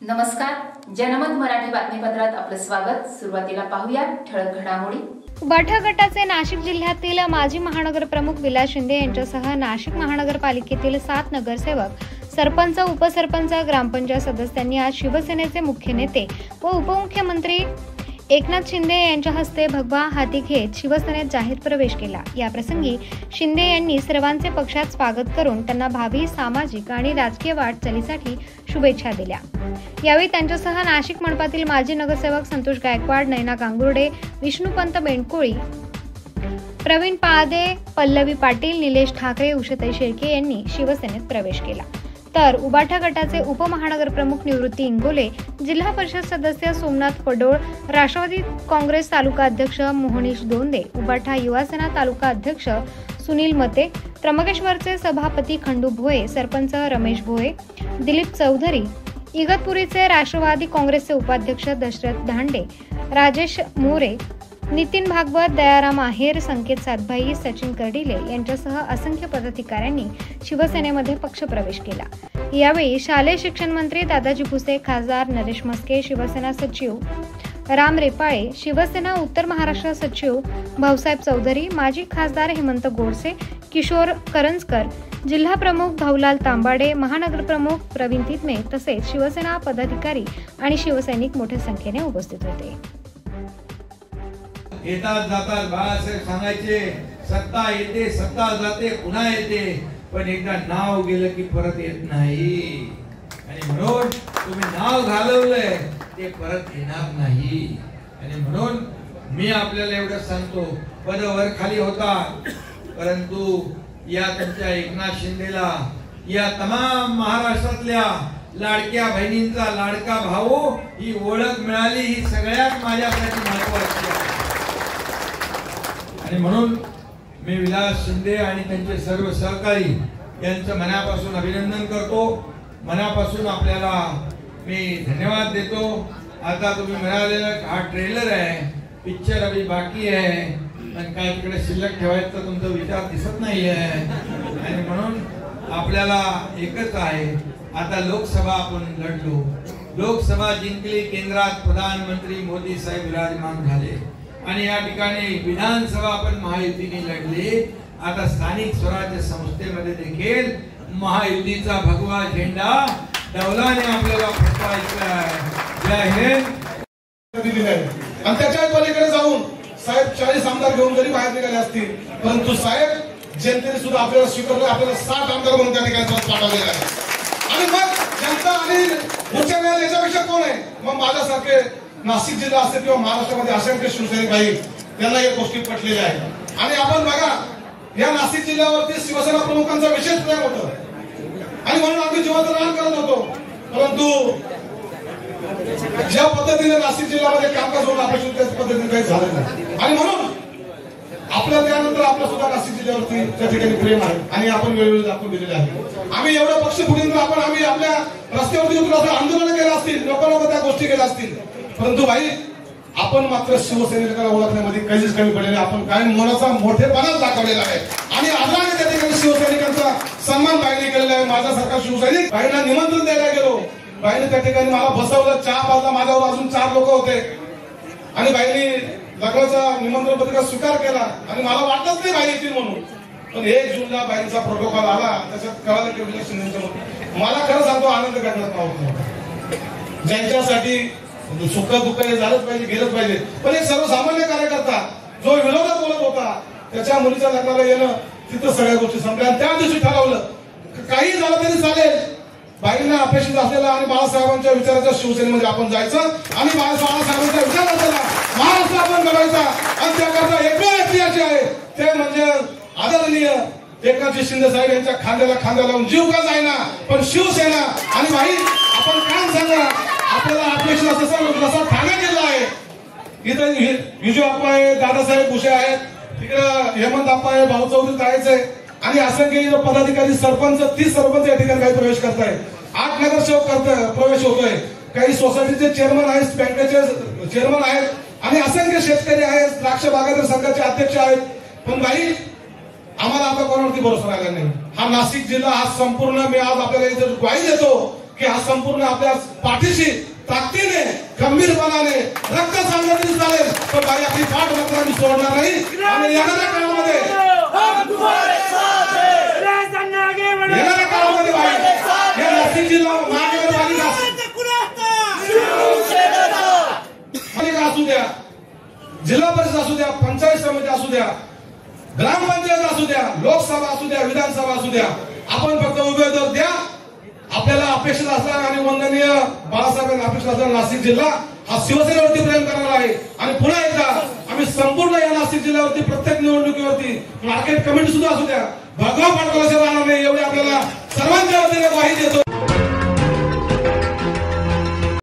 नमस्कार, जनमत मराठी बातमीपत्रात आपलं स्वागत। सुरुवातीला पाहूया ठळक घडामोडी। उबाठा गटाचे नाशिक जिल्ह्यातील माजी महानगर प्रमुख विलास शिंदे यांच्यासह नाशिक महानगरपालिकेतील 7 नगरसेवक, सरपंच, उपसरपंच, ग्रामपंचायत सदस्यांनी आज शिवसेनेचे मुख्य नेते व उपमुख्यमंत्री एकनाथ शिंदे यांच्या हस्ते भगवा हाती घेत शिवसेनेत जाहीर प्रवेश केला। या प्रसंगी शिंदे यांनी सर्वांचे पक्षात स्वागत करून त्यांना भावी सामाजिक आणि राजकीय वाटचालीसाठी शुभेच्छा दिल्या। यावेळी त्यांच्यासह नाशिक मनपातील माजी नगरसेवक संतोष गायकवाड, नैना गांगुर्डे, विष्णुपंत बेंडकोळी, प्रवीण पाळदे, पल्लवी पाटील, निलेश ठाकरे, उषाताई शेळके यांनी शिवसेनेत प्रवेश केला। तर उबाठा गटाचे उपमहानगर प्रमुख निवृत्ती इंगोले, जिल्हा परिषद सदस्य सोमनाथ पडोळ, राष्ट्रवादी काँग्रेस तालुका अध्यक्ष मोहनीश दोंदे, उबाठा युवासेना तालुका अध्यक्ष सुनील मते, त्र्यंबकेश्वरचे सभापती खंडू भोये, सरपंच रमेश भोये, दिलीप चौधरी, इगतपुरीचे राष्ट्रवादी काँग्रेसचे उपाध्यक्ष दशरथ धांडे, राजेश मोरे, नितीन भागवत, दयाराम आहेर, संकेत सातभाई, सचिन कर्डिले यांच्यासह असंख्य पदाधिकाऱ्यांनी शिवसेनेमध्ये पक्षप्रवेश केला। यावेळी शालेय शिक्षण मंत्री दादाजी भुसे, खासदार नरेश म्हस्के, शिवसेना सचिव राम रेपाळे, शिवसेना उत्तर महाराष्ट्र सचिव भाऊसाहेब चौधरी, माजी खासदार हेमंत गोडसे, किशोर करंजकर, जिल्हा प्रमुख भाऊलाल तांबाडे, महानगर प्रमुख प्रवीण तितमे तसेच शिवसेना पदाधिकारी आणि शिवसैनिक मोठ्या संख्येने उपस्थित होते। येतात जातात बाळासाहेब सांगायचे, सत्ता येते सत्ता जाते पुन्हा येते, पण एकदा नाव गेलं की परत येत नाही। आणि म्हणून तुम्ही नाव घालवलंय ते परत येणार नाही। आणि म्हणून मी आपल्याला एवढं सांगतो, पद वर खाली होता, परंतु या तुमच्या एकनाथ शिंदेला, या तमाम महाराष्ट्रातल्या लाडक्या बहिणींचा लाडका भाऊ ही ओळख मिळाली, ही सगळ्यात माझ्यासाठी महत्त्वाची आहे। आणि म्हणून मी विलास शिंदे आणि त्यांचे सर्व सहकारी यांचं मनापासून अभिनंदन करतो, मनापासून आपल्याला मी धन्यवाद देतो। आता तुम्ही म्हणालेला हा ट्रेलर आहे, पिक्चर अभी बाकी आहे, पण काय तिकडे शिल्लक ठेवायचा तुमचा विचार दिसत नाही आहे। आणि म्हणून आपल्याला एकच आहे, आता लोकसभा आपण लढलो, लोकसभा जिंकली, केंद्रात प्रधानमंत्री मोदी साहेब विराजमान झाले आणि या ठिकाणी विधानसभा आपण महायुतीने लढली। आता स्थानिक स्वराज्य संस्थेमध्ये देखील महायुतीचा भगवा झेंडा डौलाने आपल्याला फडकवायचा आहे। जय हिंद दिली आहे। आणि त्याच्या पलीकडे जाऊन साहेब 40 आमदार घेऊन जरी बाहेर निघाले असतील, परंतु साहेब जनतेने सुद्धा आपल्याला स्वीकारलं, आपल्याला 60 आमदार म्हणून त्या ठिकाणी पाठवलेला आहे। आणि मग जनता आणि उच्च न्यायालय याच्यापेक्षा कोण आहे? मग माझ्यासारखे नाशिक जिल्हा असेल किंवा महाराष्ट्रामध्ये असंख्य शिवसैनिक आहेत, त्यांना या गोष्टी पटलेल्या आहेत। आणि आपण बघा, या नाशिक जिल्ह्यावरती शिवसेना प्रमुखांचा विशेष प्रेम होतं आणि म्हणून आम्ही जीवाचं रान करत होतो। परंतु ज्या पद्धतीने नाशिक जिल्ह्यामध्ये कामकाज होणं अपेक्षित त्याच पद्धतीने काही झालं नाही। आणि म्हणून आपल्या त्यानंतर आपल्या सुद्धा नाशिक जिल्ह्यावरती त्या ठिकाणी प्रेम आहे आणि आपण वेळोवेळी दाखवून दिलेले आहे। आम्ही एवढं पक्ष फुटीन आम्ही आपल्या रस्त्यावरती उतरून असं आंदोलन केलं असतील, लोक त्या गोष्टी केल्या असतील, परंतु भाई आपण मात्र शिवसैनिकाला ओळखण्यामध्ये काहीच कमी पडलेले, आपण काय मनाचा मोठेपणाच दाखवलेला आहे आणि आदराने त्या ठिकाणी शिवसैनिकांचा सन्मान बाईने केलेला आहे। माझ्यासारखा शिवसैनिक बाईंना निमंत्रण द्यायला गेलो, बाईने त्या ठिकाणी मला बसवलं, चहा पाजला, माझ्यावर अजून 4 लोक होते आणि बाईंनी लग्नाचा निमंत्रण पत्रिका स्वीकार केला आणि मला वाटतच नाही बाई येतील म्हणून, पण 1 जूनला बाईंचा प्रोटोकॉल आला, त्याच्यात कळालं की विलास शिंदेंच्या मला खरं सांगतो आनंद घटनाच नव्हता। ज्यांच्यासाठी सुख दुःख हे झालंच पाहिजे, गेलंच पाहिजे, पण एक सर्वसामान्य कार्यकर्ता जो विरोधात बोलत होता, त्याच्या मुलीच्या लग्नाला येणं, तिथं सगळ्या गोष्टी संपल्या। त्या दिवशी ठरवलं काही झालं तरी चालेल, बाईंना अपेक्षित असलेला आणि बाळासाहेबांच्या विचाराच्या शिवसेनेमध्ये आपण जायचं आणि बाळासाहेबांच्या विचाराचा महाराष्ट्र आपण घडवायचा। आणि त्याकरता एकमेव व्यक्ती अशी आहे, ते म्हणजे आदरणीय एकनाथ शिंदे साहेब यांच्या खांद्याला खांदा लावून जीव का जाईना पण शिवसेना। आणि भाई आपण काय सांगा, आपल्याला अपेक्षित असं जसा ठाणे जिल्हा आहे, इथं विजू अप्पा आहे, दादासाहेब भुसे आहेत, तिकडे हेमंत अप्पा आहे, भाऊ चौधरी जायचंय आणि असंख्य पदाधिकारी, सरपंच 30 सरपंच या ठिकाणी काही प्रवेश करताय, 8 नगरसेवक प्रवेश होतोय, काही सोसायटीचे चेअरमन आहेत, बँकेचे चेअरमन आहेत आणि असंख्य शेतकरी आहेत, द्राक्ष बागायत संघाचे अध्यक्ष आहेत। पण भाई आम्हाला आता कोणावरती भरोसा राहिला नाही। हा नाशिक जिल्हा हा संपूर्ण मी आज आपल्याला इथे ग्वाही देतो की हा संपूर्ण आपल्या पाठीशी ताकदीने खंबीरपणाने रक्त सांगण्यात तरी चालेल, पण बाई आपली पाठ मात्र आम्ही सोडणार नाही. आणि येणाऱ्या काळामध्ये बाई या नाशिक जिल्हा महानगरपालिका असू द्या, जिल्हा परिषद असू द्या, पंचायत समिती असू द्या, ग्रामपंचायत असू द्या, लोकसभा असू द्या, विधानसभा असू द्या, आपण फक्त उमेदवार द्या. आपल्याला अपेक्षित असणारा आणि वंदनीय बाळासाहेबांना अपेक्षित असणारा नाशिक जिल्हा हा शिवसेनेवरती प्रेम करणार आहे. आणि पुन्हा एकदा आम्ही संपूर्ण या नाशिक जिल्ह्यावरती प्रत्येक निवडणुकीवरती मार्केट कमिटी सुद्धा असू द्या, भगवा पाठवल्याशिवाय राहणार नाही एवढी आपल्याला सर्वांच्या वतीने ग्वाही देतो.